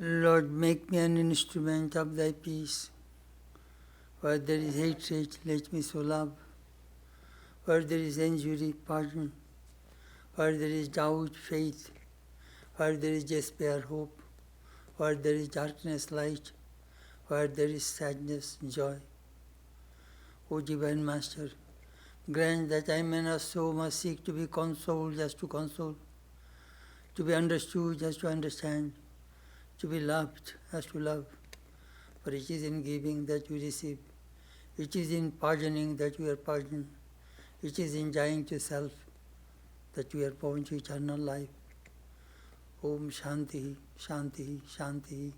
Lord, make me an instrument of thy peace. Where there is hatred, let me sow love. Where there is injury, pardon. Where there is doubt, faith. Where there is despair, hope. Where there is darkness, light. Where there is sadness, joy. O Divine Master, grant that I may not so much seek to be consoled just to console, to be understood just to understand, to be loved as to love. For it is in giving that we receive. It is in pardoning that we are pardoned. It is in dying to self that we are born to eternal life. Om Shanti, Shanti, Shanti.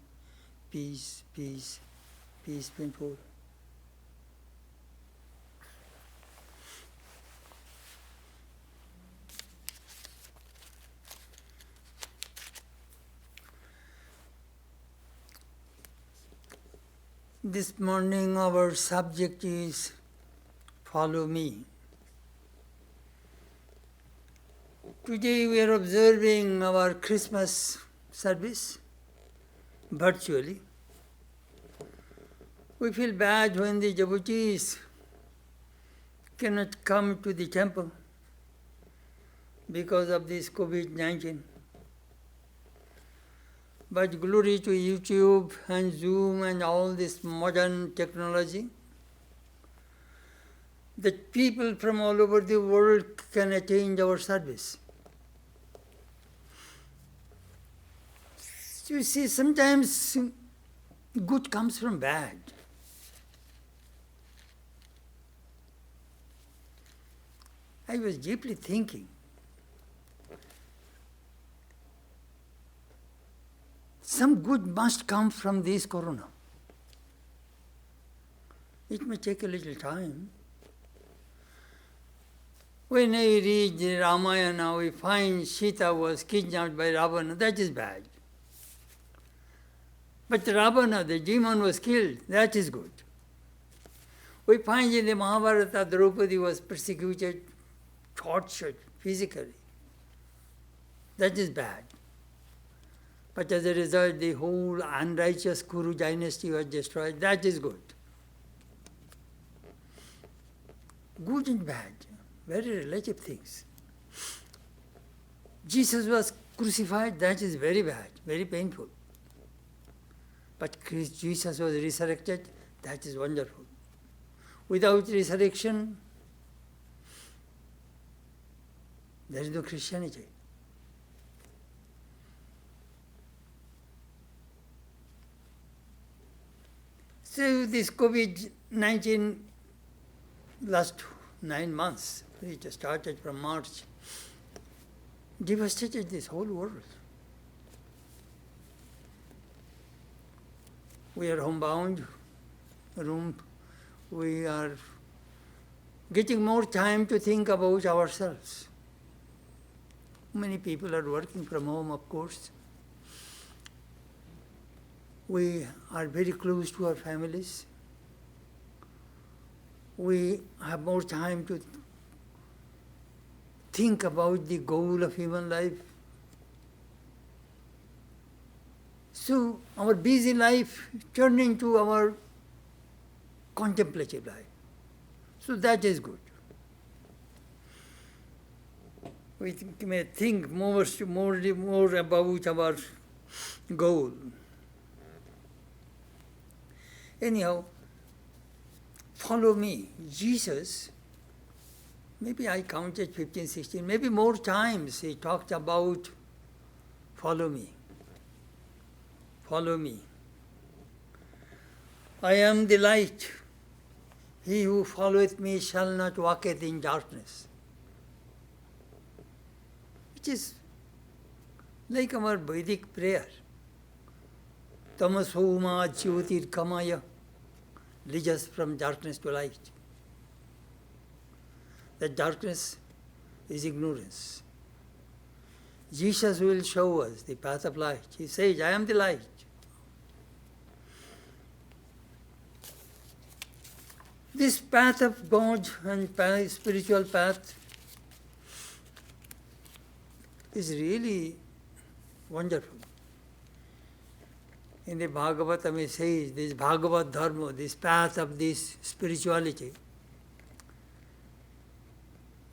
Peace, peace, peace be full. This morning our subject is Follow Me. Today we are observing our Christmas service virtually. We feel bad when the devotees cannot come to the temple because of this COVID-19. But glory to YouTube and Zoom and all this modern technology, that people from all over the world can attend our service. You see, sometimes good comes from bad. I was deeply thinking, some good must come from this corona. It may take a little time. When I read the Ramayana, we find Sita was kidnapped by Ravana. That is bad. But Ravana, the demon, was killed. That is good. We find in the Mahabharata, Draupadi was persecuted, tortured physically. That is bad. But as a result, the whole unrighteous Kuru dynasty was destroyed. That is good. Good and bad, very relative things. Jesus was crucified. That is very bad, very painful. But Jesus was resurrected. That is wonderful. Without resurrection, there is no Christianity. So this COVID-19 last 9 months, it started from March, devastated this whole world. We are homebound, we are getting more time to think about ourselves. Many people are working from home, of course. We are very close to our families. We have more time to think about the goal of human life. So our busy life turned into our contemplative life. So that is good. We may think more about our goal. Anyhow, follow me. Jesus, maybe I counted 15, 16, maybe more times he talked about follow me. Follow me. I am the light. He who followeth me shall not walketh in darkness. It is like our Vedic prayer. Tamaso ma jyotir kamaya. Lead us from darkness to light. That darkness is ignorance. Jesus will show us the path of light. He says, I am the light. This path of God and spiritual path is really wonderful. In the Bhagavatam it says, this Bhagavad Dharma, this path of this spirituality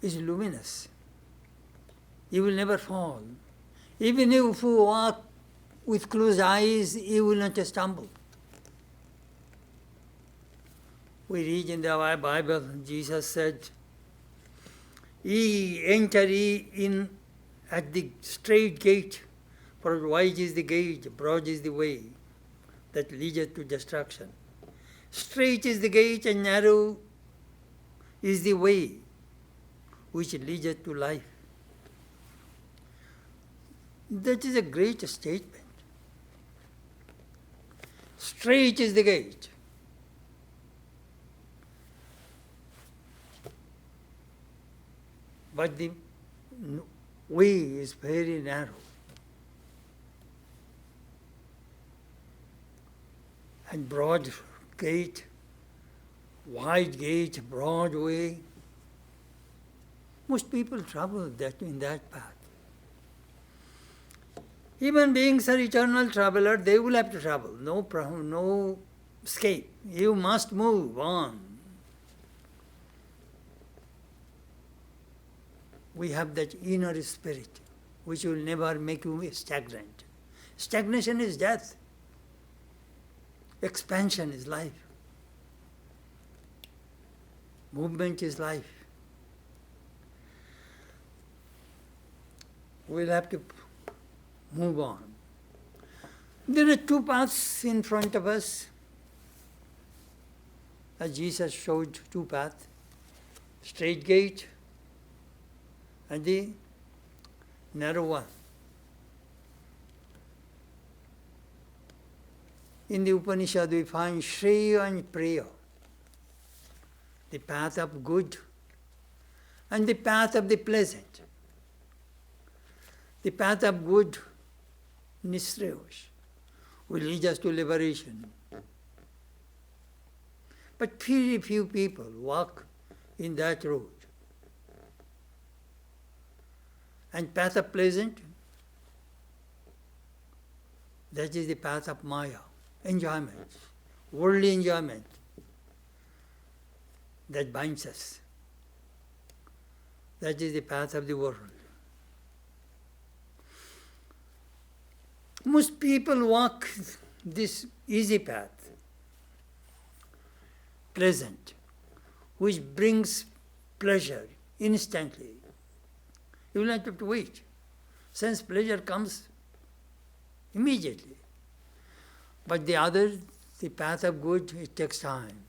is luminous. You will never fall. Even if you walk with closed eyes, you will not stumble. We read in the Bible, Jesus said, ye enter ye in at the straight gate, for wide is the gate, broad is the way that leadeth to destruction. Straight is the gate and narrow is the way which leadeth to life. That is a great statement. Straight is the gate. But the way is very narrow. And broad gate, wide gate, broad way. Most people travel in that path. Human beings are eternal travelers, they will have to travel. No problem, no escape. You must move on. We have that inner spirit which will never make you stagnant. Stagnation is death. Expansion is life. Movement is life. We'll have to move on. There are two paths in front of us. As Jesus showed two paths, straight gate and the narrow one. In the Upanishad we find Shreya and Preya, the path of good and the path of the pleasant. The path of good, Nisreyosh, will lead us to liberation. But very few people walk in that road. And path of pleasant, that is the path of Maya, enjoyment, worldly enjoyment that binds us. That is the path of the world. Most people walk this easy path, pleasant, which brings pleasure instantly. You will not have to wait. Sense pleasure comes immediately. But the other, the path of good, it takes time.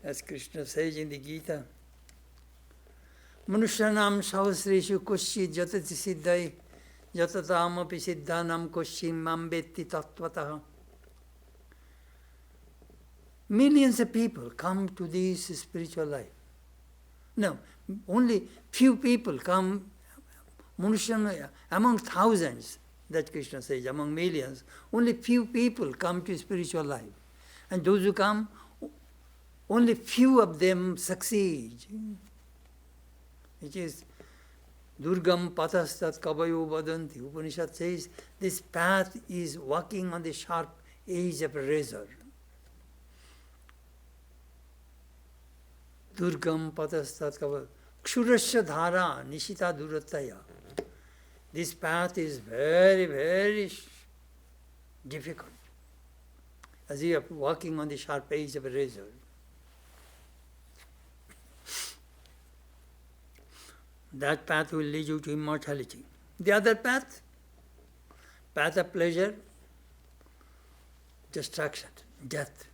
As Krishna says in the Gita, Manushanam sahasreshu kushit jatati siddhai jatatam api siddhanam kushim mambetti tattvataha. Millions of people come to this spiritual life. No, only few people come, Manushan, among thousands, that Krishna says, among millions, only few people come to spiritual life. And those who come, only few of them succeed. It is Durgam patastat kabayo vadanti. Upanishad says this path is walking on the sharp edge of a razor. Durgam patastat kabayo. Kshurasya dhara nishita durataya. This path is very, very difficult. As you are walking on the sharp edge of a razor. That path will lead you to immortality. The other path, path of pleasure, destruction, death.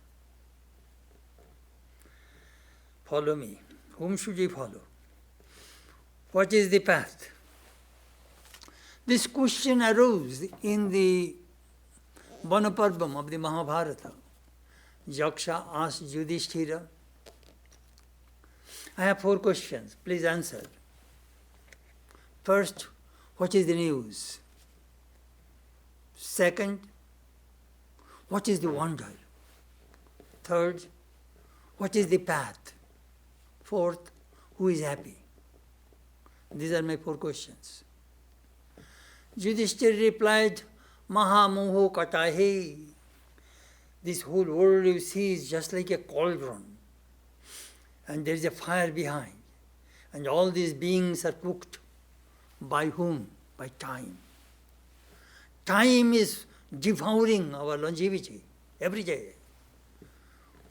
Follow me. Whom should you follow? What is the path? This question arose in the Vanaparvam of the Mahabharata. Yaksha asked Yudhishthira, I have 4 questions, please answer. First, what is the news? Second, what is the wonder? Third, what is the path? Fourth, who is happy? These are my 4 questions. Yudhishthira replied, Mahamoho katahe. This whole world you see is just like a cauldron. And there is a fire behind. And all these beings are cooked. By whom? By time. Time is devouring our longevity every day.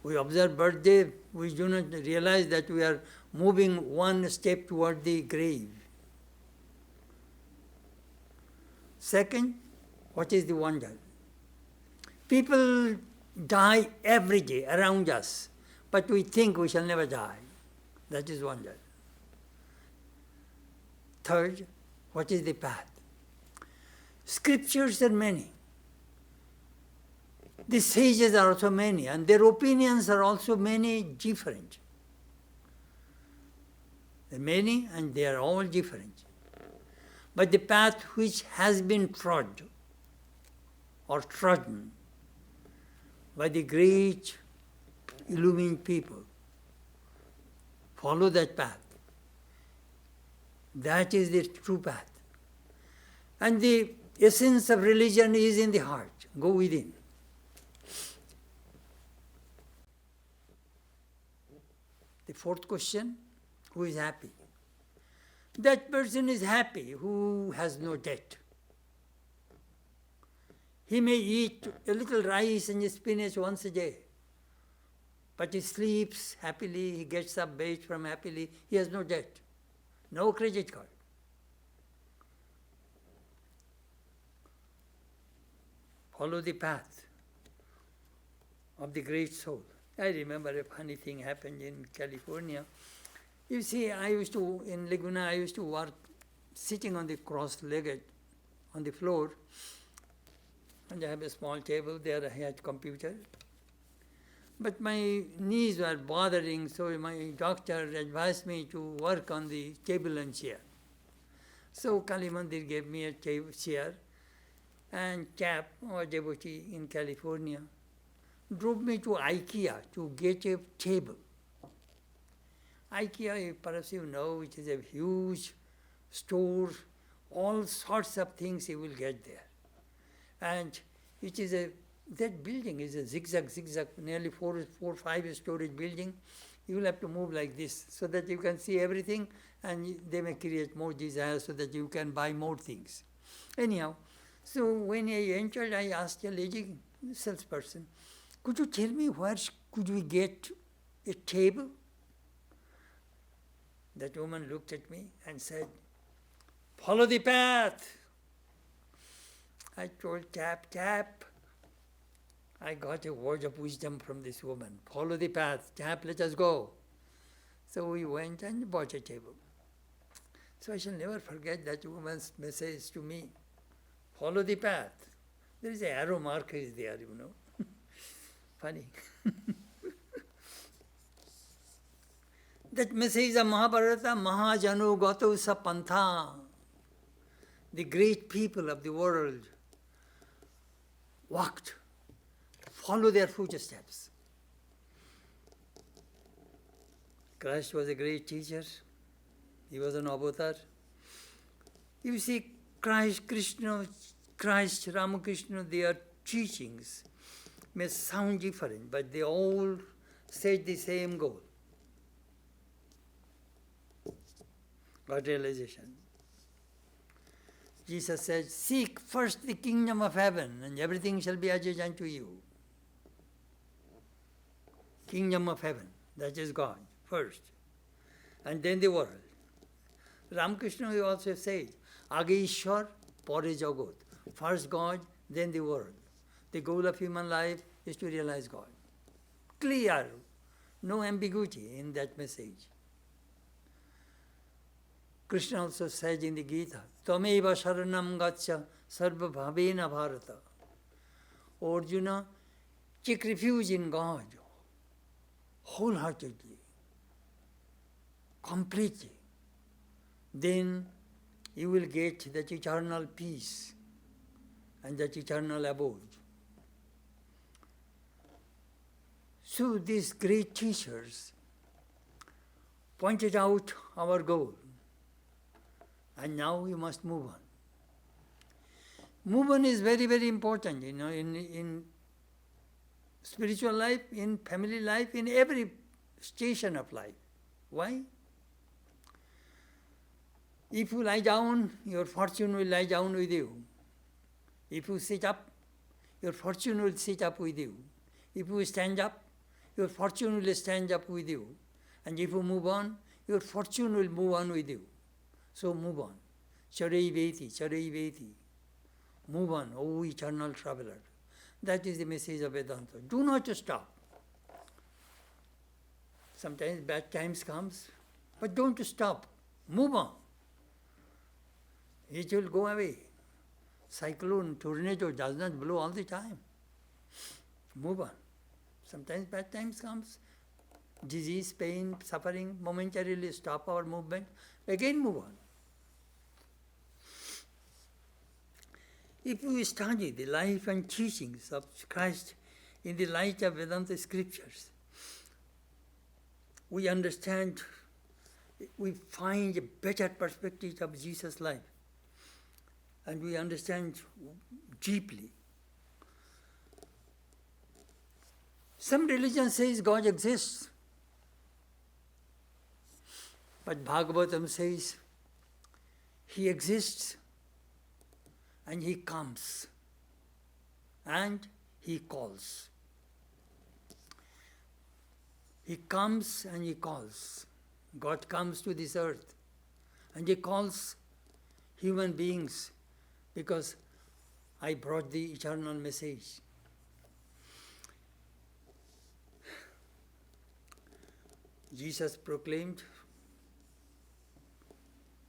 We observe birthday, we do not realize that we are moving one step toward the grave. Second, what is the wonder? People die every day around us, but we think we shall never die. That is wonder. Third, what is the path? Scriptures are many. The sages are also many, and their opinions are also many different. There are many, and they are all different. But the path which has been trod or trodden by the great illumined people, follow that path. That is the true path. And the essence of religion is in the heart. Go within. The 4th question, who is happy? That person is happy who has no debt. He may eat a little rice and spinach once a day, but he sleeps happily, he gets up, bathes from happily, he has no debt, no credit card. Follow the path of the great soul. I remember a funny thing happened in California. You see, in Laguna, I used to work sitting on the cross-legged on the floor, and I have a small table there, I had computer. But my knees were bothering, so my doctor advised me to work on the table and chair. So Kali Mandir gave me a chair, and Chap, our devotee in California, drove me to IKEA to get a table. IKEA, perhaps you know, it is a huge store, all sorts of things you will get there. And it is that building is a zigzag, nearly 4 or 5 storage building. You will have to move like this so that you can see everything, and they may create more desire so that you can buy more things. Anyhow, so when I entered, I asked a lady, salesperson, could you tell me where could we get a table? That woman looked at me and said, follow the path. I told Tap, I got a word of wisdom from this woman. Follow the path. Tap, let us go. So we went and bought a table. So I shall never forget that woman's message to me. Follow the path. There is an arrow marker is there, you know. Funny. That message of Mahabharata, Mahajano Gato Sapantha, the great people of the world walked, follow their footsteps. Christ was a great teacher. He was an avatar. You see, Christ, Ramakrishna, their teachings may sound different, but they all said the same goal. God realization. Jesus said, seek first the kingdom of heaven, and everything shall be added unto you. Kingdom of heaven, that is God, first. And then the world. Ramakrishna also said, Age Ishwar, Pore Jagat. First God, then the world. The goal of human life is to realize God. Clear, no ambiguity in that message. Krishna also said in the Gita, Tameva sharanam gacha sarva bhavena bharata. O Arjuna, take refuge in God, wholeheartedly, completely. Then you will get that eternal peace and that eternal abode. So these great teachers pointed out our goal. And now we must move on. Move on is very, very important, in spiritual life, in family life, in every station of life. Why? If you lie down, your fortune will lie down with you. If you sit up, your fortune will sit up with you. If you stand up, your fortune will stand up with you. And if you move on, your fortune will move on with you. So move on. Charai veti, charai veti. Move on, O eternal traveler. That is the message of Vedanta. Do not stop. Sometimes bad times comes, but don't stop. Move on. It will go away. Cyclone, tornado does not blow all the time. Move on. Sometimes bad times comes. Disease, pain, suffering momentarily stop our movement. Again move on. If we study the life and teachings of Christ in the light of Vedanta scriptures, we understand, we find a better perspective of Jesus' life. And we understand deeply. Some religion says God exists. But Bhagavatam says He exists and He comes and He calls. He comes and He calls. God comes to this earth and He calls human beings because I brought the eternal message. Jesus proclaimed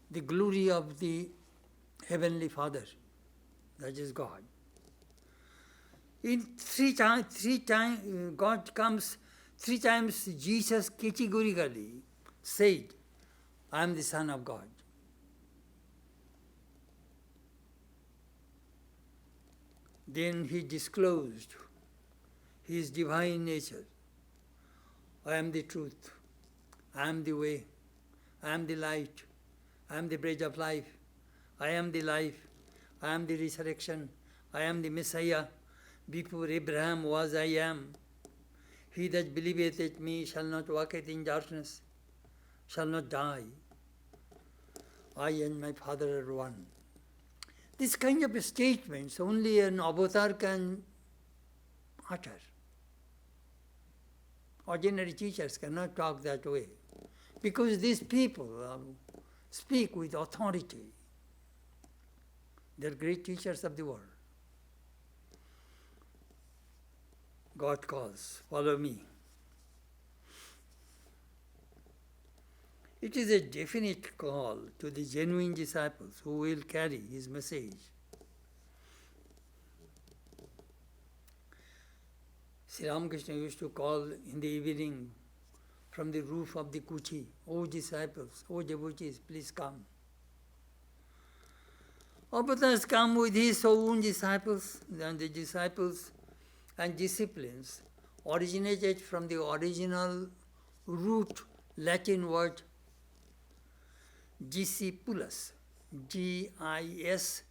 the glory of the Heavenly Father, that is God. In three times, God comes 3 times. Jesus categorically said, I am the Son of God. Then He disclosed His divine nature. I am the truth. I am the way. I am the light. I am the bread of life. I am the life. I am the resurrection. I am the Messiah. Before Abraham was, I am. He that believeth in me shall not walk in darkness, shall not die. I and my Father are one. This kind of statements only an avatar can utter. Ordinary teachers cannot talk that way. Because these people speak with authority. They are great teachers of the world. God calls, follow me. It is a definite call to the genuine disciples who will carry His message. Sri Ramakrishna used to call in the evening from the roof of the Kuchi, O disciples, O devotees, please come. Avatars come with his own disciples, and the disciples and disciplines originated from the original root Latin word discipulus, Discipulus.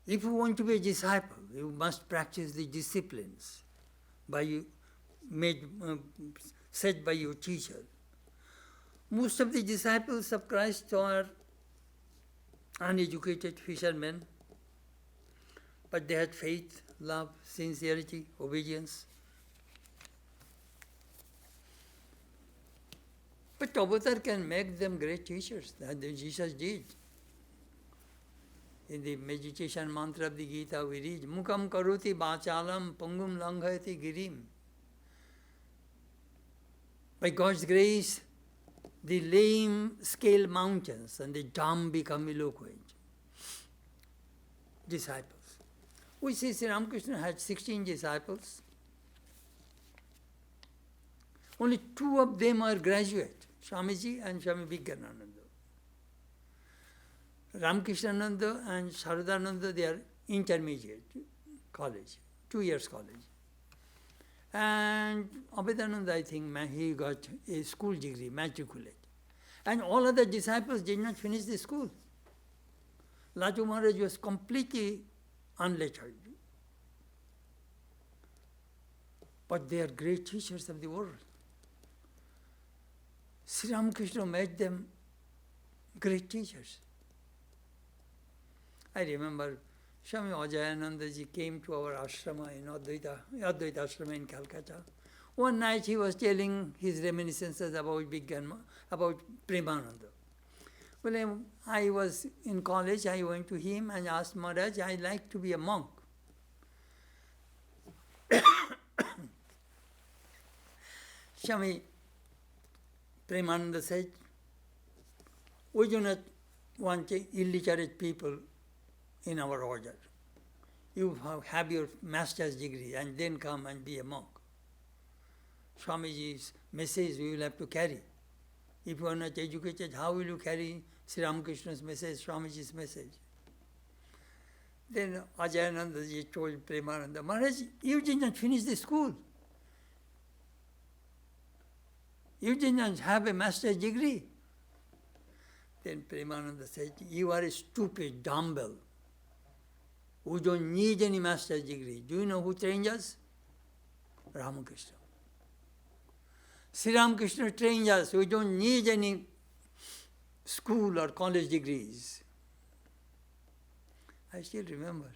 If you want to be a disciple, you must practice the disciplines set by your teacher. Most of the disciples of Christ are uneducated fishermen, but they had faith, love, sincerity, obedience. But Avatar can make them great teachers, that Jesus did. In the meditation mantra of the Gita we read, Mukam karoti bachalam pangum langhayati girim. By God's grace, the lame scale mountains and the dumb become eloquent. Disciples. We see Sri Ramakrishna had 16 disciples. Only 2 of them are graduate, Swamiji and Swami Chetanananda. Ramakrishnananda and Sharadananda, they are intermediate college, 2 years college. And Abhedananda, I think, he got a school degree, matriculate. And all other disciples did not finish the school. Laju Maharaj was completely unlettered. But they are great teachers of the world. Sri Ramakrishna made them great teachers. I remember Swami Chetanananda came to our ashrama in Advaita ashrama in Calcutta. One night he was telling his reminiscences about about Premananda. Well, I was in college, I went to him and asked Maharaj, I'd like to be a monk. Swami Premananda said, we do not want illiterate people in our order. You have your master's degree and then come and be a monk. Swamiji's message we will have to carry. If you are not educated, how will you carry Sri Ramakrishna's message, Swamiji's message? Then Ajayanandaji told Premananda, Maharaj, you did not finish the school. You did not have a master's degree. Then Premananda said, you are a stupid dumbbell. We don't need any master's degree. Do you know who trained us? Ramakrishna. Sri Ramakrishna trained us. We don't need any school or college degrees. I still remember.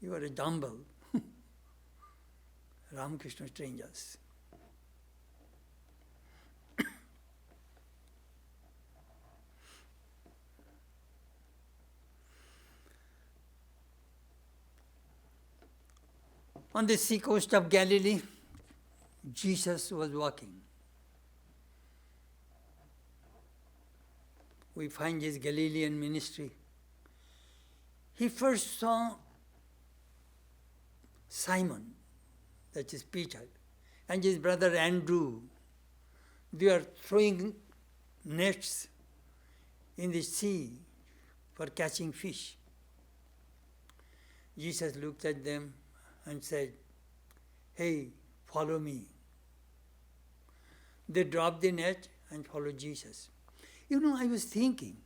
You are a dumbbell. Ramakrishna trained us. On the sea coast of Galilee, Jesus was walking. We find his Galilean ministry. He first saw Simon, that is Peter, and his brother Andrew. They are throwing nets in the sea for catching fish. Jesus looked at them and said, hey, follow me. They dropped the net and followed Jesus. You know, I was thinking,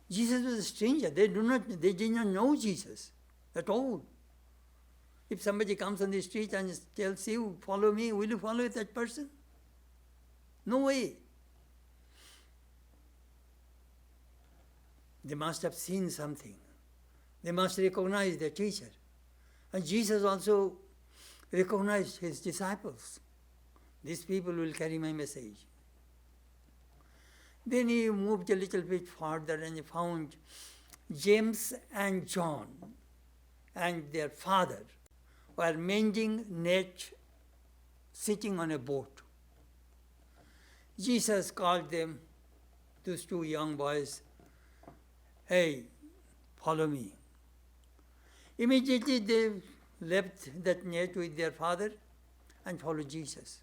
Jesus was a stranger. They did not know Jesus at all. If somebody comes on the street and tells you, follow me, will you follow that person? No way. They must have seen something. They must recognize their teacher. And Jesus also recognized his disciples. These people will carry my message. Then he moved a little bit further and he found James and John and their father were mending net, sitting on a boat. Jesus called them, those two young boys, hey, follow me. Immediately they left that net with their father and followed Jesus.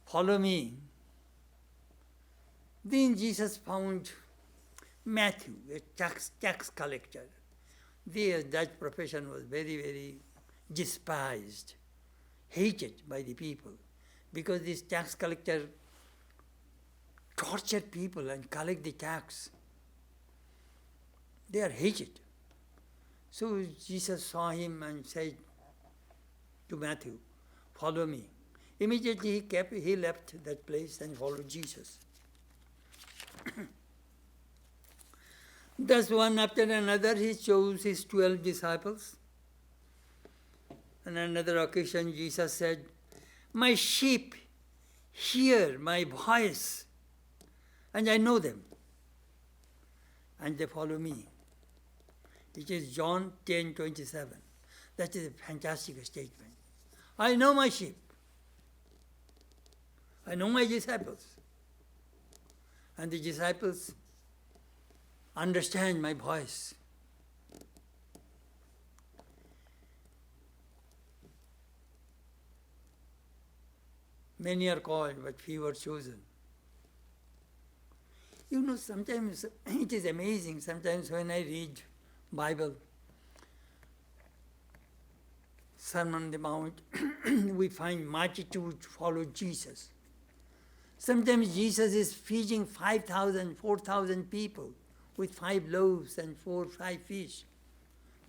Follow me. Then Jesus found Matthew, a tax collector. That profession was very, very despised, hated by the people, because this tax collector tortured people and collect the tax. They are hated. So Jesus saw him and said to Matthew, follow me. Immediately he left that place and followed Jesus. Thus one after another he chose his 12 disciples. On another occasion Jesus said, my sheep hear my voice and I know them and they follow me. It is John 10:27. That is a fantastic statement. I know my sheep. I know my disciples. And the disciples understand my voice. Many are called, but few are chosen. You know, sometimes it is amazing, sometimes when I read Bible, Sermon on the Mount, we find multitude follow Jesus. Sometimes Jesus is feeding 5,000, 4,000 people with 5 loaves and 5 fish.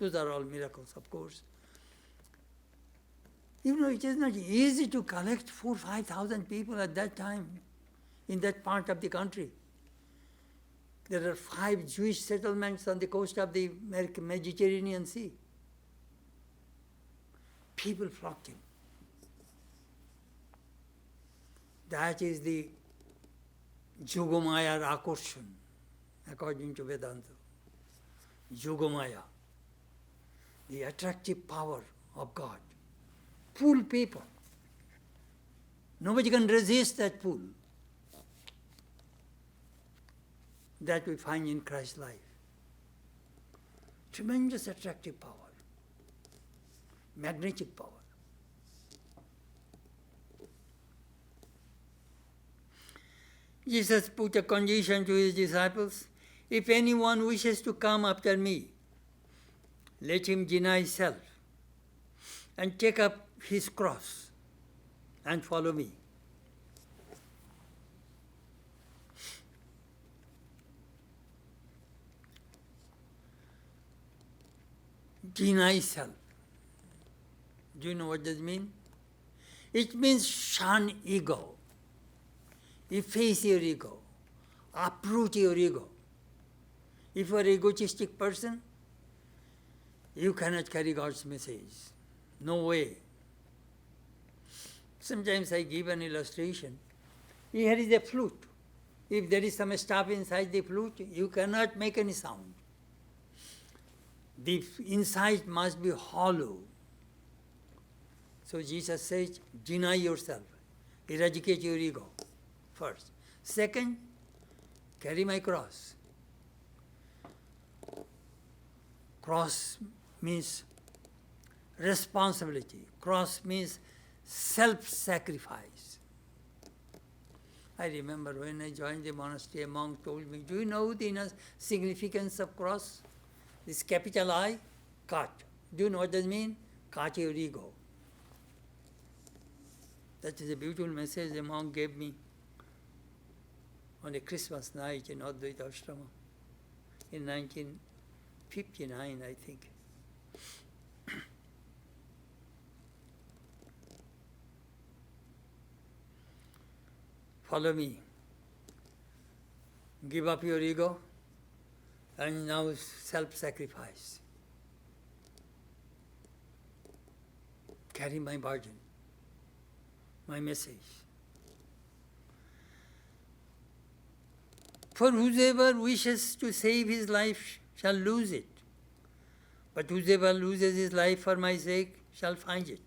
Those are all miracles, of course. You know, it is not easy to collect 5,000 people at that time in that part of the country. There are 5 Jewish settlements on the coast of the Mediterranean Sea. People flocked him. That is the Yogamaya Rakorshan, according to Vedanta. Yogamaya, the attractive power of God. Pull people. Nobody can resist that pull. That we find in Christ's life. Tremendous attractive power. Magnetic power. Jesus put a condition to his disciples. If anyone wishes to come after me, let him deny self and take up his cross and follow me. Deny self. Do you know what does mean? It means shun ego, efface your ego, uproot your ego. If you are an egotistic person, you cannot carry God's message. No way. Sometimes I give an illustration. Here is a flute. If there is some stuff inside the flute, you cannot make any sound. The inside must be hollow. So Jesus says, deny yourself, eradicate your ego first. Second, carry my cross. Cross means responsibility. Cross means self-sacrifice. I remember when I joined the monastery, a monk told me, do you know the inner significance of cross? This capital I, cut. Do you know what that means? Cut your ego. That is a beautiful message the monk gave me on a Christmas night in Advaita Ashrama in 1959, I think. Follow me. Give up your ego and now self-sacrifice. Carry my burden, my message. For whosoever wishes to save his life shall lose it, but whosoever loses his life for my sake shall find it.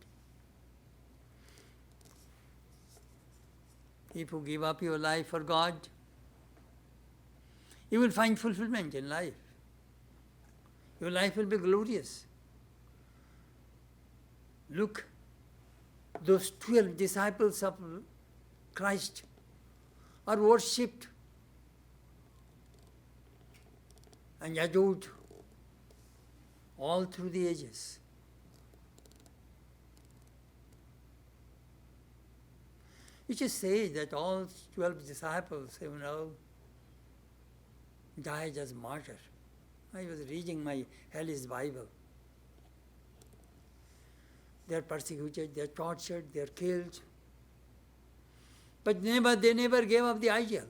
If you give up your life for God, you will find fulfillment in life. Your life will be glorious. Look, those 12 disciples of Christ are worshipped and adored all through the ages. It is said that all 12 disciples, died as martyrs. I was reading my Hellish Bible. They are persecuted, they are tortured, they are killed. But they never gave up the ideal.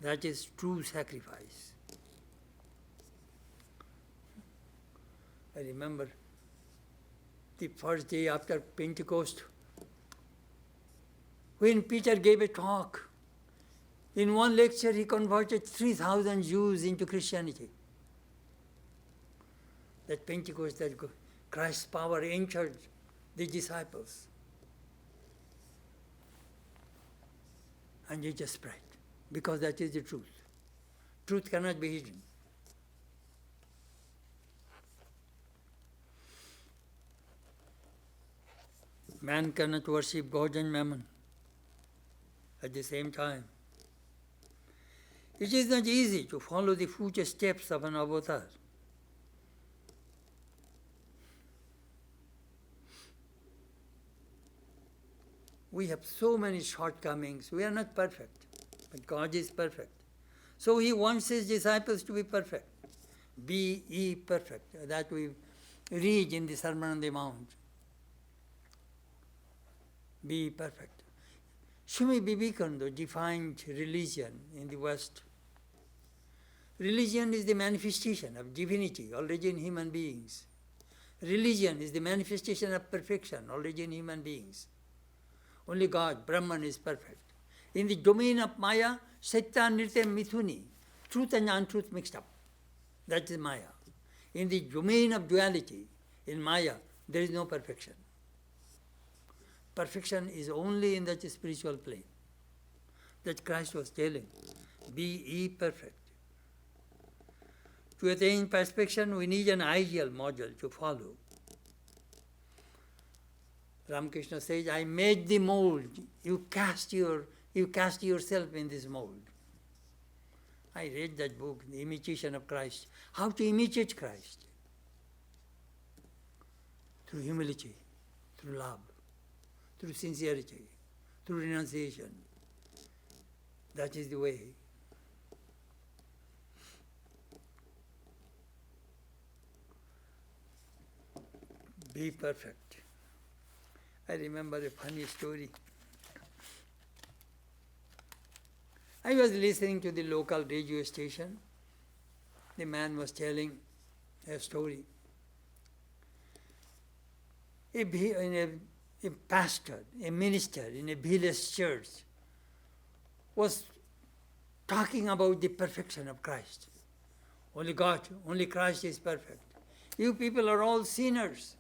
That is true sacrifice. I remember the first day after Pentecost, when Peter gave a talk, in one lecture he converted 3,000 Jews into Christianity. That Pentecost, that Christ's power entered the disciples. And it just spread, because that is the truth. Truth cannot be hidden. Man cannot worship God and mammon. at the same time. It is not easy to follow the future steps of an avatar. We have so many shortcomings. We are not perfect, but God is perfect. So He wants His disciples to be perfect. Be ye perfect. That we read in the Sermon on the Mount. Be perfect. Swami Vivekananda defined religion in the West. Religion is the manifestation of divinity already in human beings. Religion is the manifestation of perfection already in human beings. Only God, Brahman, is perfect. In the domain of Maya, Satya, Nritya, Mithuni, truth and untruth mixed up. That is Maya. In the domain of duality, in Maya, there is no perfection. Perfection is only in that spiritual plane. That Christ was telling, be ye perfect. To attain perfection, we need an ideal model to follow. Ramakrishna says, I made the mold. You cast yourself in this mold. I read that book, The Imitation of Christ. How to imitate Christ? Through humility, through love, through sincerity, through renunciation. That is the way. Be perfect. I remember a funny story. I was listening to the local radio station. The man was telling a story. A pastor, a minister in a village church was talking about the perfection of Christ. Only God, only Christ is perfect. You people are all sinners.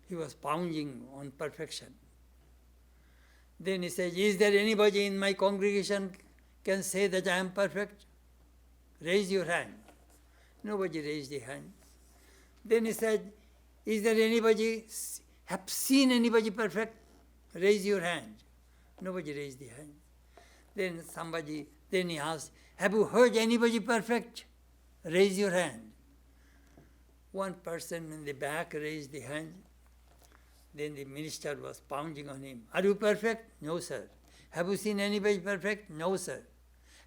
He was pounding on perfection. Then he said, is there anybody in my congregation can say that I am perfect? Raise your hand. Nobody raised the hand. Then he said, is there anybody, have seen anybody perfect? Raise your hand. Nobody raised the hand. Then he asked, have you heard anybody perfect? Raise your hand. One person in the back raised the hand. Then the minister was pounding on him. Are you perfect? No, sir. Have you seen anybody perfect? No, sir.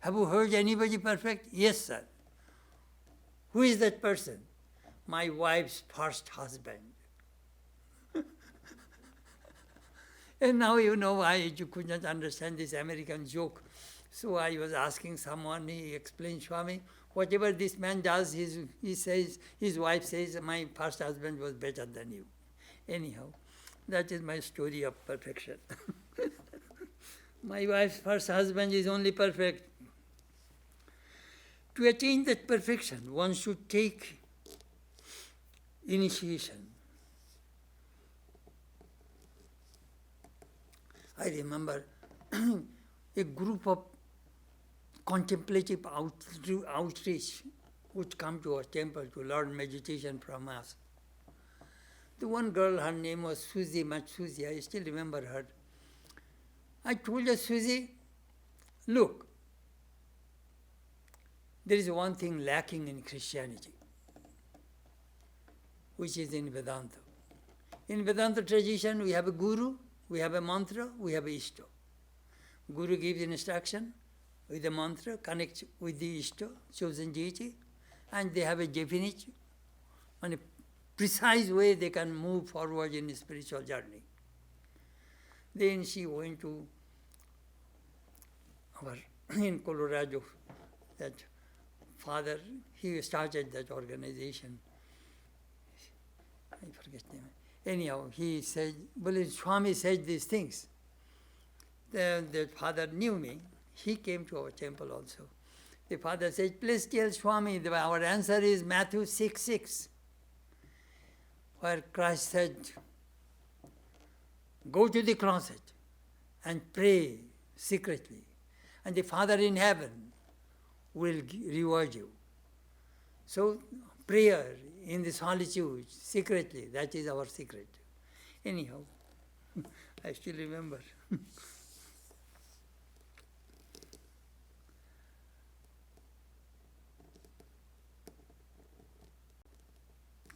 Have you heard anybody perfect? Yes, sir. Who is that person? My wife's first husband. And now you know why you could not understand this American joke. So I was asking someone, he explained, Swami, whatever this man does, his wife says, my first husband was better than you. Anyhow, that is my story of perfection. My wife's first husband is only perfect. To attain that perfection, one should take initiation. I remember a group of contemplative outreach would come to our temple to learn meditation from us. The one girl, her name was Susie Matsuzi, I still remember her. I told her, Susie, look, there is one thing lacking in Christianity, which is in Vedanta. In Vedanta tradition, we have a guru, we have a mantra, we have a Ishta. Guru gives instruction with the mantra, connects with the Ishta, chosen deity, and they have a definite, on a precise way they can move forward in a spiritual journey. Then she went to in Colorado, that father, he started that organization. I forget the name. Anyhow, he said, well, Swami said these things. The father knew me. He came to our temple also. The father said, please tell Swami, our answer is Matthew 6:6, where Christ said, go to the closet and pray secretly, and the Father in heaven will reward you. So prayer in the solitude, secretly, that is our secret. Anyhow, I still remember.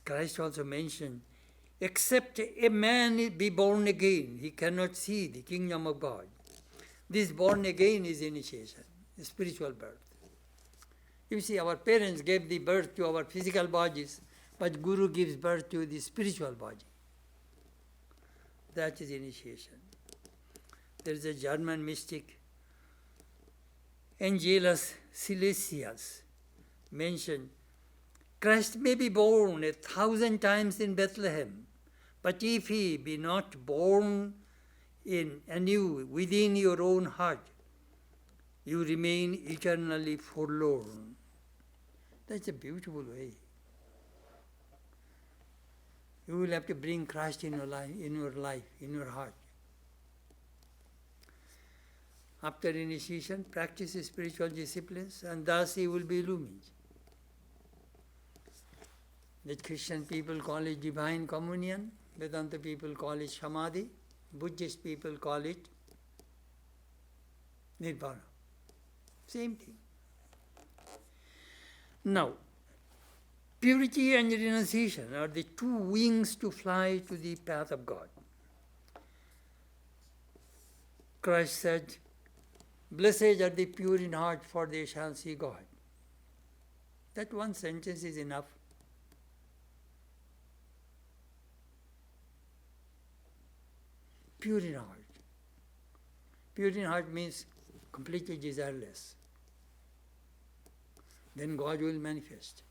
Christ also mentioned, except a man be born again, he cannot see the kingdom of God. This born again is initiation, spiritual birth. You see, our parents gave the birth to our physical bodies, but Guru gives birth to the spiritual body. That is initiation. There is a German mystic, Angelus Silesius, mentioned, Christ may be born 1,000 times in Bethlehem, but if he be not born anew within your own heart, you remain eternally forlorn. That's a beautiful way. You will have to bring Christ in your life, in your heart. After initiation, practice spiritual disciplines, and thus you will be illumined. The Christian people call it divine communion, Vedanta people call it samadhi, Buddhist people call it nirvana. Same thing. Now, purity and renunciation are the two wings to fly to the path of God. Christ said, blessed are the pure in heart, for they shall see God. That one sentence is enough. Pure in heart. Pure in heart means completely desireless. Then God will manifest.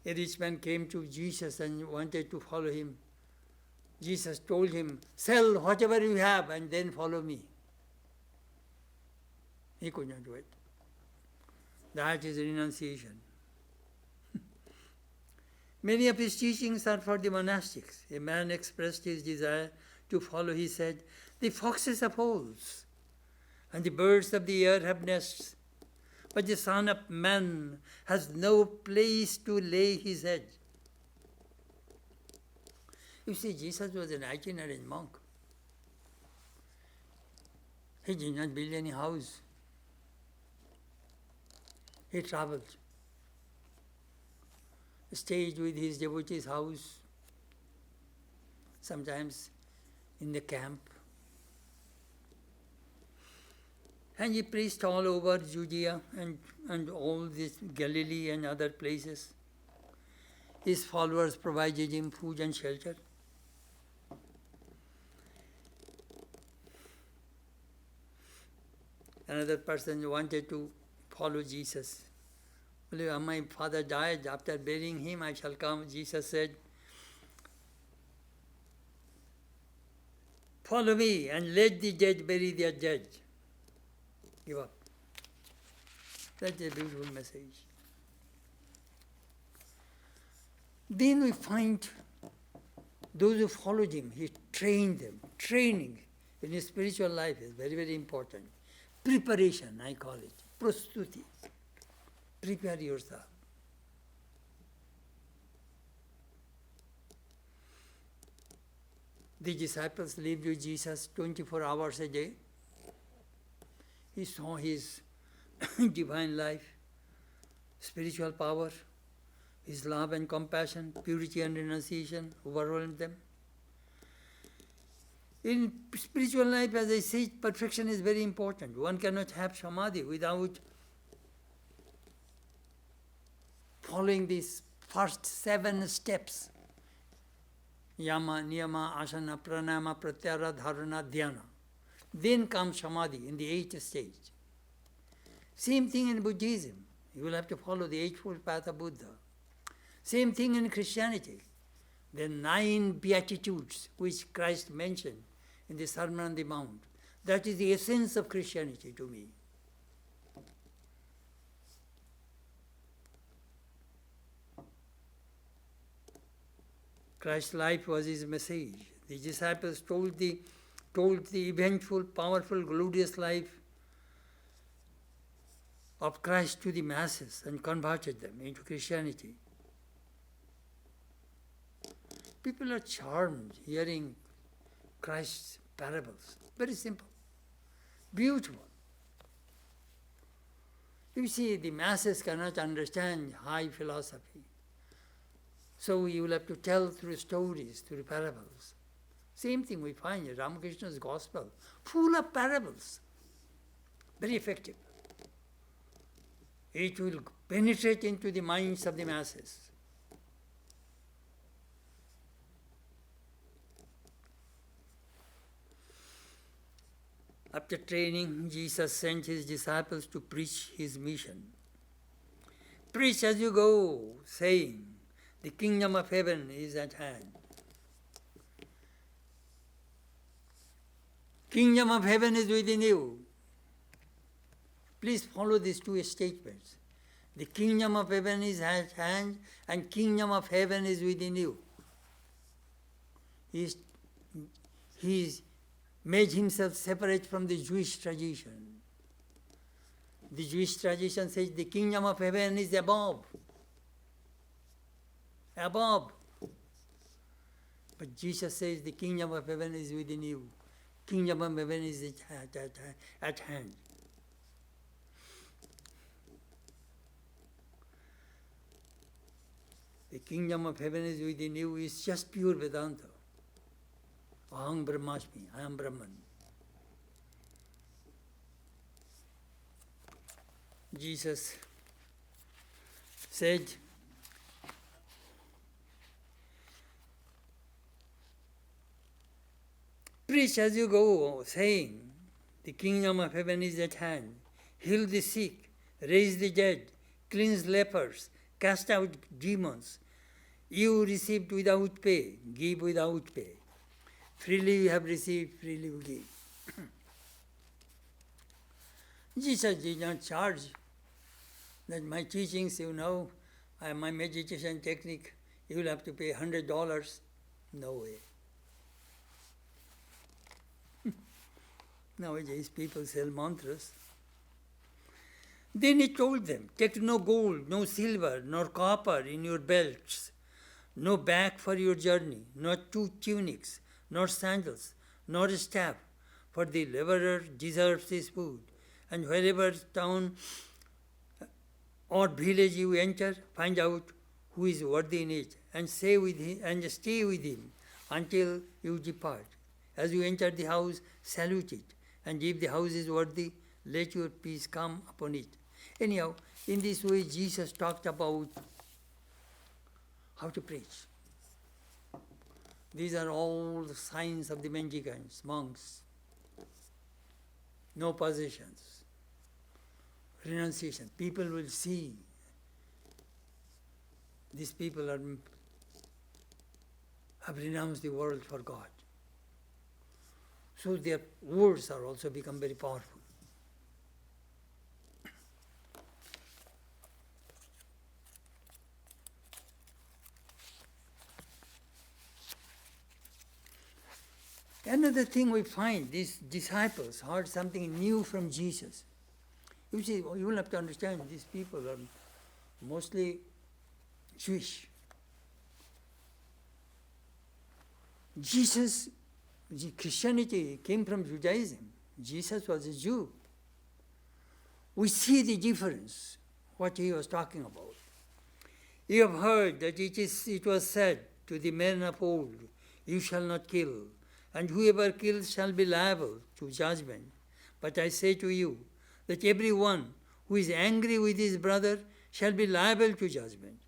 A rich man came to Jesus and wanted to follow him. Jesus told him, sell whatever you have and then follow me. He could not do it. That is renunciation. Many of his teachings are for the monastics. A man expressed his desire to follow. He said, the foxes have holes, and the birds of the air have nests, but the Son of Man has no place to lay his head. You see, Jesus was an itinerant monk. He did not build any house. He traveled. Stayed with his devotees' house, sometimes in the camp. And he preached all over Judea and all this Galilee and other places. His followers provided him food and shelter. Another person wanted to follow Jesus. Well, my father died, after burying him I shall come. Jesus said, follow me and let the dead bury their dead. Give up. That's a beautiful message. Then we find those who followed him, he trained them. Training in his spiritual life is very, very important. Preparation, I call it. Prastuti. Prepare yourself. The disciples lived with Jesus 24 hours a day. He saw his divine life, spiritual power, his love and compassion, purity and renunciation overwhelmed them. In spiritual life, as I said, perfection is very important. One cannot have samadhi without following these first 7 steps. Yama, niyama, asana, pranama, pratyahara, dharana, dhyana. Then comes samadhi in the 8th stage. Same thing in Buddhism. You will have to follow the Eightfold Path of Buddha. Same thing in Christianity. The 9 Beatitudes which Christ mentioned in the Sermon on the Mount. That is the essence of Christianity to me. Christ's life was his message. The disciples told the eventful, powerful, glorious life of Christ to the masses and converted them into Christianity. People are charmed hearing Christ's parables. Very simple. Beautiful. You see, the masses cannot understand high philosophy. So you will have to tell through stories, through parables. Same thing we find in Ramakrishna's gospel, full of parables. Very effective. It will penetrate into the minds of the masses. After training, Jesus sent his disciples to preach his mission. Preach as you go, saying, the kingdom of heaven is at hand. Kingdom of heaven is within you. Please follow these two statements. The kingdom of heaven is at hand and kingdom of heaven is within you. He's made himself separate from the Jewish tradition. The Jewish tradition says the kingdom of heaven is above. Above. But Jesus says the kingdom of heaven is within you. Kingdom of heaven is at hand. The kingdom of heaven is within you is just pure Vedanta. Aham Brahmasmi, I am Brahman. Jesus said, preach as you go, saying, the kingdom of heaven is at hand. Heal the sick, raise the dead, cleanse lepers, cast out demons. You received without pay, give without pay. Freely you have received, freely you give. Jesus did not charge that my teachings, my meditation technique, you will have to pay $100. No way. Nowadays people sell mantras. Then he told them, take no gold, no silver, nor copper in your belts, no bag for your journey, nor 2 tunics, nor sandals, nor a staff, for the laborer deserves his food. And wherever town or village you enter, find out who is worthy in it, and stay with him until you depart. As you enter the house, salute it, and if the house is worthy, let your peace come upon it. Anyhow, in this way, Jesus talked about how to preach. These are all the signs of the mendicants, monks. No possessions. Renunciation. People will see these people have renounced the world for God. So their words are also become very powerful. Another thing we find, these disciples heard something new from Jesus. You see, you will have to understand, these people are mostly Jewish. Christianity came from Judaism. Jesus was a Jew. We see the difference, what he was talking about. You have heard that it was said to the men of old, you shall not kill, and whoever kills shall be liable to judgment. But I say to you that everyone who is angry with his brother shall be liable to judgment.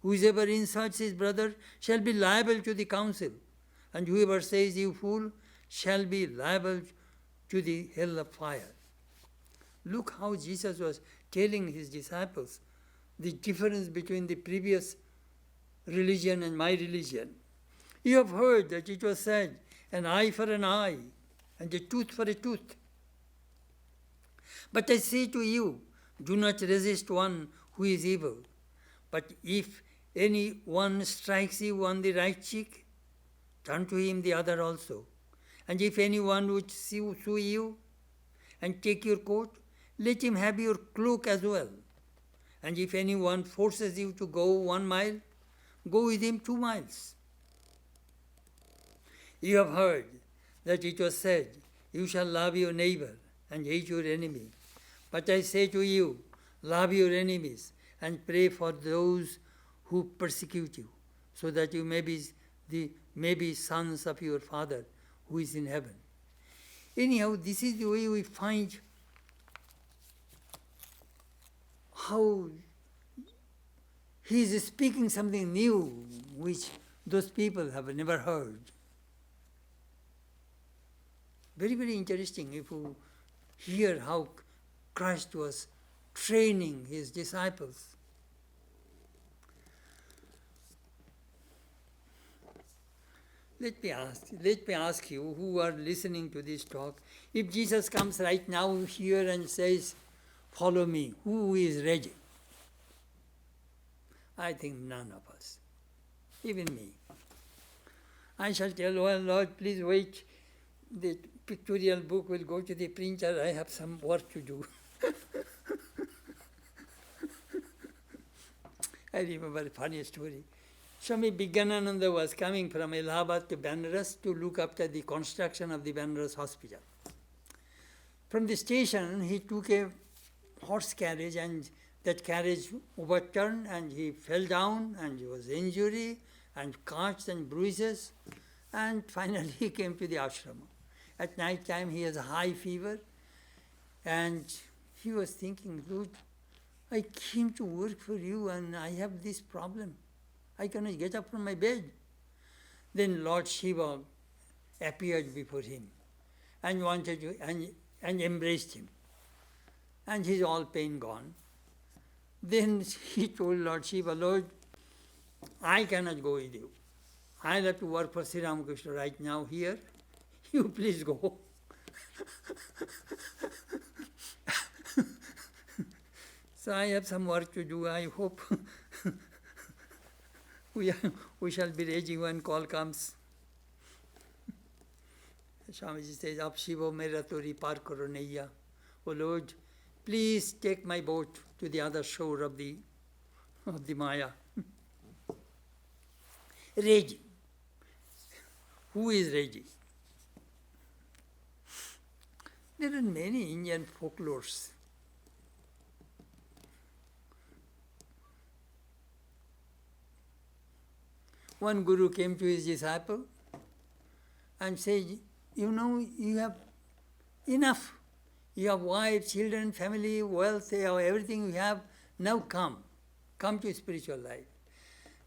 Whoever insults his brother shall be liable to the council, and whoever says, you fool, shall be liable to the hell of fire. Look how Jesus was telling his disciples the difference between the previous religion and my religion. You have heard that it was said, an eye for an eye, and a tooth for a tooth. But I say to you, do not resist one who is evil. But if any one strikes you on the right cheek, turn to him the other also. And if anyone would sue you and take your coat, let him have your cloak as well. And if anyone forces you to go 1 mile, go with him 2 miles. You have heard that it was said, you shall love your neighbor and hate your enemy. But I say to you, love your enemies and pray for those who persecute you, so that you may be sons of your Father who is in heaven. Anyhow, this is the way we find how he is speaking something new which those people have never heard. Very, very interesting if you hear how Christ was training his disciples. Let me ask you who are listening to this talk, if Jesus comes right now here and says, follow me, who is ready? I think none of us, even me. I shall tell, well, Lord, please wait. The pictorial book will go to the printer. I have some work to do. I remember a funny story. Swami Chetanananda was coming from Allahabad to Banaras to look after the construction of the Banaras hospital. From the station, he took a horse carriage, and that carriage overturned, and he fell down, and he was injured, and cuts and bruises, and finally he came to the ashrama. At night time, he has a high fever, and he was thinking, Lord, I came to work for you, and I have this problem. I cannot get up from my bed. Then Lord Shiva appeared before him and wanted to, and embraced him. And his all pain gone. Then he told Lord Shiva, Lord, I cannot go with you. I'll have to work for Sri Ramakrishna right now here. You please go. So I have some work to do. I hope we shall be ready when call comes. Swamiji says, Ab Shiva mera tori par karo naiya. Oh Lord, please take my boat to the other shore of the Maya. Ready. Who is ready? There are many Indian folklores. One guru came to his disciple and said, you know, you have enough. You have wife, children, family, wealth, you have everything you have. Now come to spiritual life.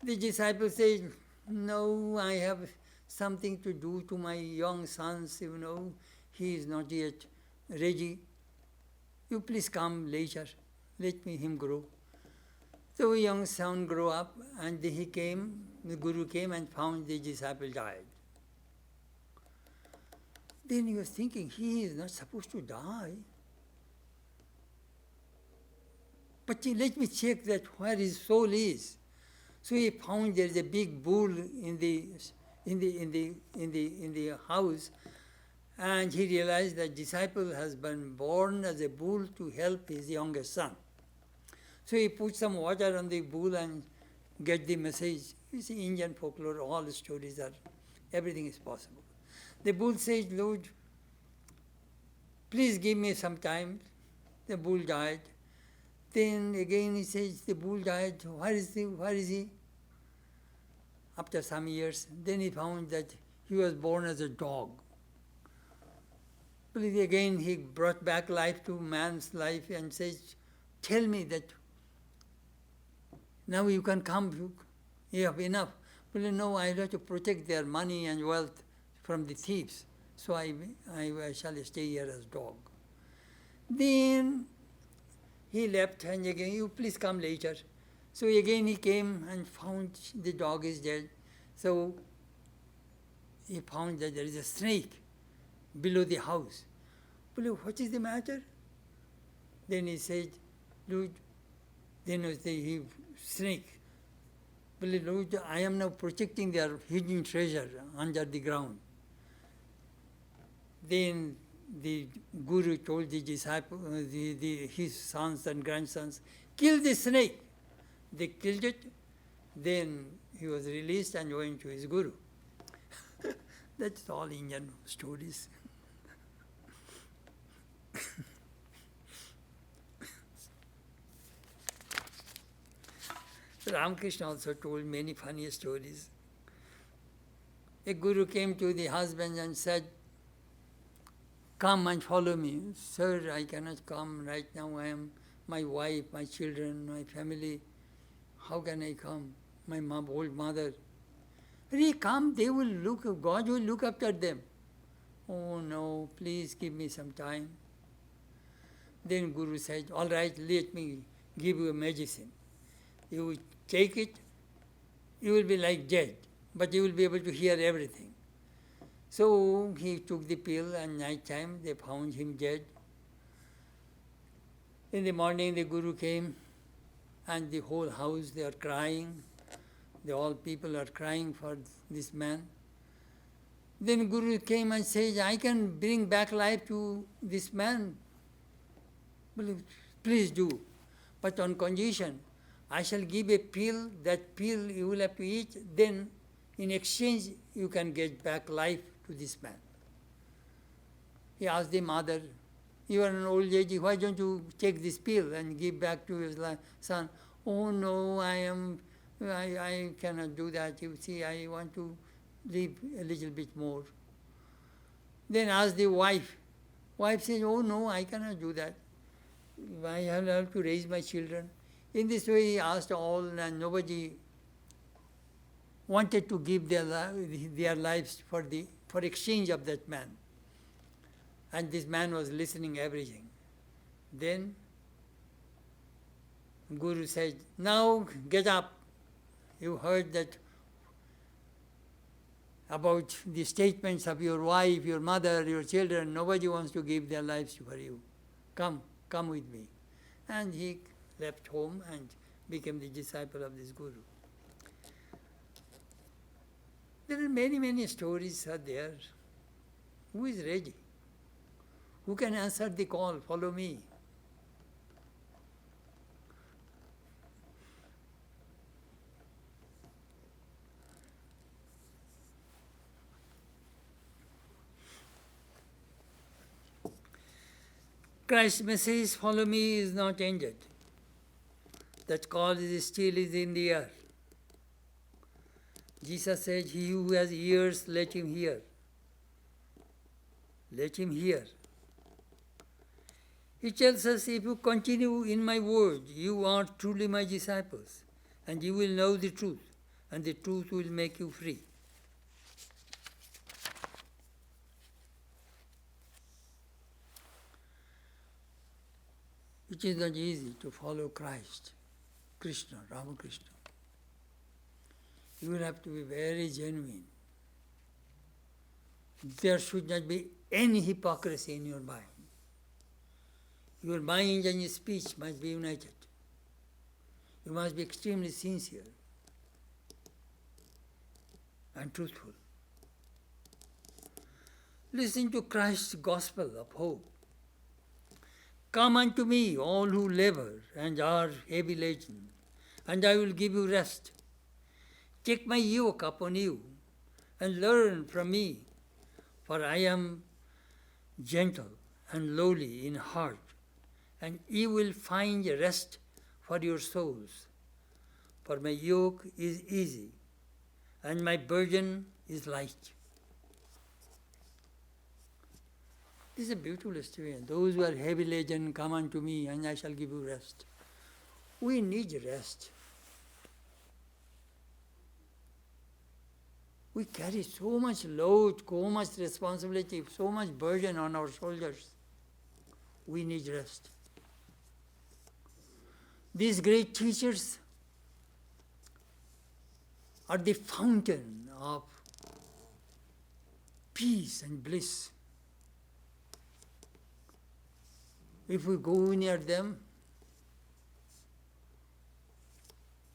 The disciple said, no, I have something to do to my young sons, you know. He is not yet ready. You please come later. Let him grow. So young son grew up, and the Guru came and found the disciple died. Then he was thinking, he is not supposed to die. But let me check that where his soul is. So he found there is a big bull in the house, and he realized that disciple has been born as a bull to help his youngest son. So he put some water on the bull and get the message. You see, Indian folklore, all the stories are, everything is possible. The bull says, Lord, please give me some time. The bull died. Then again he says, the bull died. Where is he? After some years, then he found that he was born as a dog. But again he brought back life to man's life and says, tell me that now you can come, you have enough. But no, I have to protect their money and wealth from the thieves. So I shall stay here as dog. Then he left, and again, you please come later. So again he came and found the dog is dead. So he found that there is a snake below the house. But what is the matter? Then he said, Lord, then was the snake. But Lord, I am now protecting their hidden treasure under the ground. Then the Guru told the disciple, his sons and grandsons, kill the snake. They killed it. Then he was released and went to his Guru. That's all Indian stories. Ramakrishna also told many funny stories. A guru came to the husband and said, "Come and follow me." "Sir, I cannot come right now. I am my wife, my children, my family. How can I come? My old mother." "Hey, come, they will look, God will look after them." "Oh no, please give me some time." Then Guru said, "All right, let me give you a medicine. You take it, you will be like dead, but you will be able to hear everything." So he took the pill, and night time they found him dead. In the morning the Guru came, and the whole house they are crying. All people are crying for this man. Then Guru came and said, "I can bring back life to this man. Well, please do, but on condition, I shall give a pill. That pill you will have to eat. Then, in exchange, you can get back life to this man." He asked the mother, "You are an old lady. Why don't you take this pill and give back to your son?" "Oh no, I cannot do that. You see, I want to live a little bit more." Then asked the wife. Wife says, "Oh no, I cannot do that. I have to raise my children." In this way he asked all, and nobody wanted to give their lives for exchange of that man. And this man was listening everything. Then Guru said, "Now get up. You heard that about the statements of your wife, your mother, your children. Nobody wants to give their lives for you. Come with me." And he left home and became the disciple of this Guru. There are many stories are there. Who is ready? Who can answer the call? Follow me. Christ's message, "Follow me," is not ended. That call still in the air. Jesus said, "He who has ears, let him hear." Let him hear. He tells us, "If you continue in my word, you are truly my disciples, and you will know the truth, and the truth will make you free." It is not easy to follow Christ, Krishna, Ramakrishna. You will have to be very genuine. There should not be any hypocrisy in your mind. Your mind and your speech must be united. You must be extremely sincere and truthful. Listen to Christ's gospel of hope. "Come unto me, all who labor and are heavy laden, and I will give you rest. Take my yoke upon you and learn from me, for I am gentle and lowly in heart, and you will find rest for your souls. For my yoke is easy, and my burden is light." This is a beautiful story. "Those who are heavy laden, come unto me, and I shall give you rest." We need rest. We carry so much load, so much responsibility, so much burden on our shoulders. We need rest. These great teachers are the fountain of peace and bliss. If we go near them,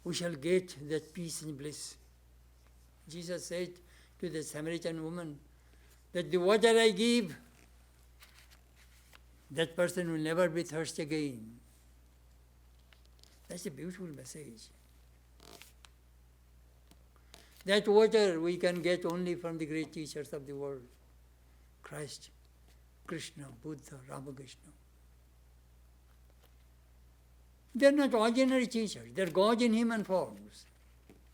we shall get that peace and bliss. Jesus said to the Samaritan woman that the water I give, that person will never be thirsty again. That's a beautiful message. That water we can get only from the great teachers of the world. Christ, Krishna, Buddha, Ramakrishna. They are not ordinary teachers. They are God in human forms.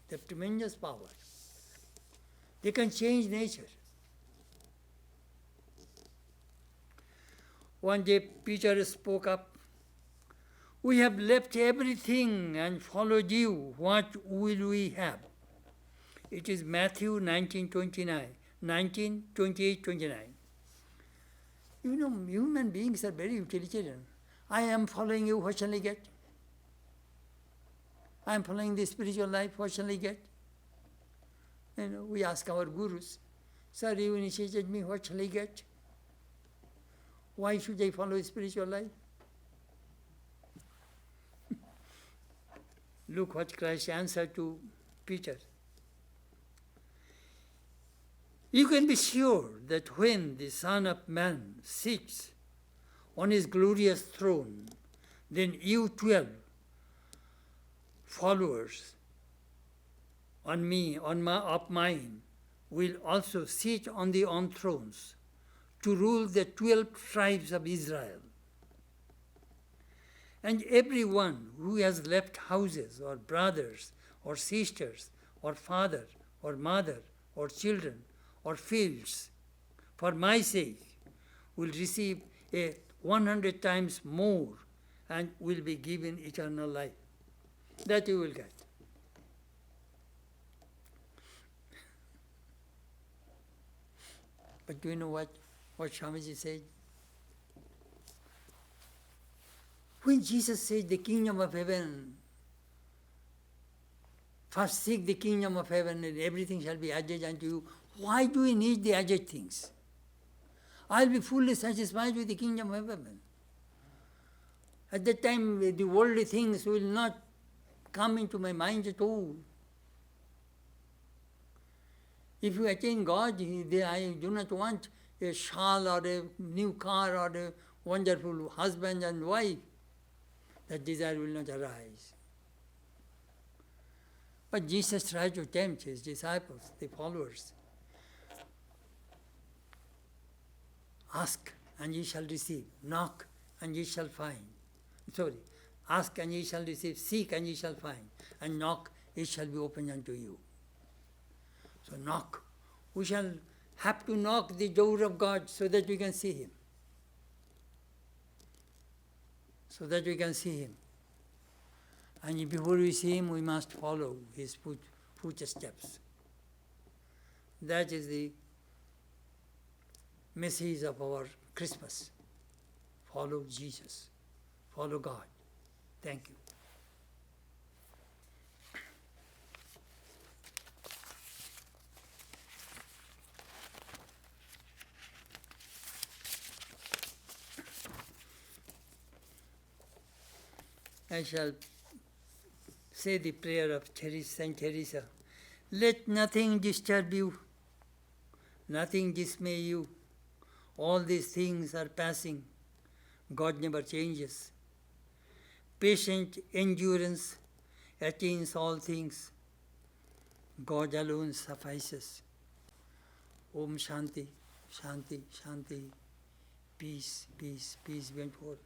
They have tremendous power. They can change nature. One day Peter spoke up. We have left everything and followed you. What will we have? It is Matthew 19:29, 19:28-29. You know, human beings are very utilitarian. I am following you, what shall I get? I am following the spiritual life, what shall I get? You know, we ask our gurus, sir, you initiated me, what shall I get? Why should I follow spiritual life? Look what Christ answered to Peter. You can be sure that when the Son of Man sits on his glorious throne, then you 12 followers of mine will also sit on the on thrones to rule the 12 tribes of Israel. And everyone who has left houses or brothers or sisters or father or mother or children or fields for my sake will receive 100 times more and will be given eternal life. That you will get. But do you know what Swamiji said? When Jesus said the kingdom of heaven, first seek the kingdom of heaven and everything shall be added unto you, why do we need the added things? I'll be fully satisfied with the kingdom of heaven. At that time, the worldly things will not come into my mind at all. If you attain God, I do not want a shawl or a new car or a wonderful husband and wife. That desire will not arise. But Jesus tried to tempt his disciples, the followers. Ask and ye shall receive. Knock and ye shall find. Ask and ye shall receive. Seek and ye shall find. And knock, it shall be opened unto you. So knock. We shall have to knock the door of God so that we can see Him. So that we can see Him. And before we see Him, we must follow His footsteps. That is the message of our Christmas. Follow Jesus. Follow God. Thank you. I shall say the prayer of Saint Teresa. Let nothing disturb you, nothing dismay you. All these things are passing. God never changes. Patient endurance attains all things. God alone suffices. Om Shanti, Shanti, Shanti. Peace, peace, peace be unto all.